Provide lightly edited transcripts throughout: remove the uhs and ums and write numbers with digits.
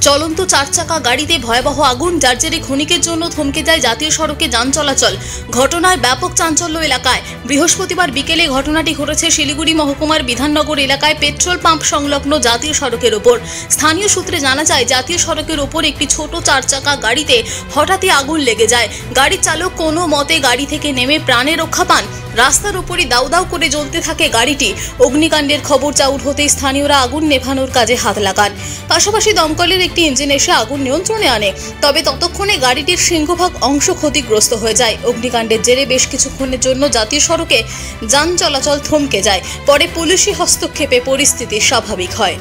চলন্ত 4 চাকা গাড়িতে ভয়াবহ আগুন, যার জেরে ক্ষণিকের জন্য থমকে যায় জাতীয় সড়কে যান চলাচল। ঘটনায় ব্যাপক চাঞ্চল্য এলাকায়। বৃহস্পতিবার বিকেলে ঘটনাটি ঘটেছে শিলিগুড়ি মহকুমার বিধাননগর এলাকায় পেট্রোল পাম্প সংলগ্ন জাতীয় সড়কের ওপর। স্থানীয় সূত্রে জানা যায়, জাতীয় সড়কের ওপর একটি ছোট 4 চাকা গাড়িতে হঠাৎই আগুন লেগে যায়। গাড়ির চালক কোনো মতে গাড়ি থেকে নেমে প্রাণে রক্ষা পান। রাস্তার উপরই দাউ দাউ করে জ্বলতে থাকে গাড়িটি। অগ্নিকাণ্ডের খবর চাউর হতেই স্থানীয়রা আগুন নেভানোর কাজে হাত লাগান। পাশাপাশি দমকলের একটি ইঞ্জিন এসে আগুন নিয়ন্ত্রণে আনে। তবে ততক্ষণে গাড়িটির সিংহভাগ অংশ ক্ষতিগ্রস্ত হয়ে যায়। অগ্নিকাণ্ডের জেরে বেশ কিছুক্ষণের জন্য জাতীয় সড়কে যান চলাচল থমকে যায়। পরে পুলিশি হস্তক্ষেপে পরিস্থিতি স্বাভাবিক হয়।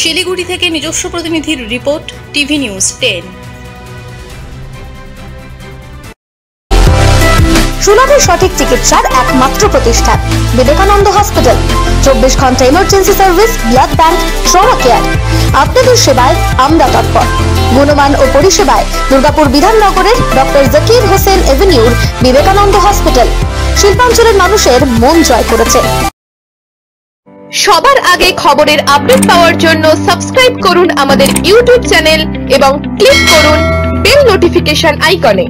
শিলিগুড়ি থেকে নিজস্ব প্রতিনিধির রিপোর্ট, টিভি নিউজ 10। সুলভে সঠিক চিকিৎসার একমাত্র প্রতিষ্ঠান বিবেকানন্দ হসপিটাল। 24 ঘন্টা emergency service, blood bank, trauma care. আপনাদের সেবায় আমরা তৎপর। গুণমান ও পরিষেবায় দুর্গাপুর বিধাননগরের ডক্টর জাকির হোসেন এভিনিউর বিবেকানন্দ হসপিটাল শিল্পাঞ্চলের মানুষের মন জয় করেছে। সবার আগে খবরের আপডেট পাওয়ার জন্য সাবস্ক্রাইব করুন আমাদের ইউটিউব চ্যানেল এবং ক্লিক করুন বেল নোটিফিকেশন আইকনে।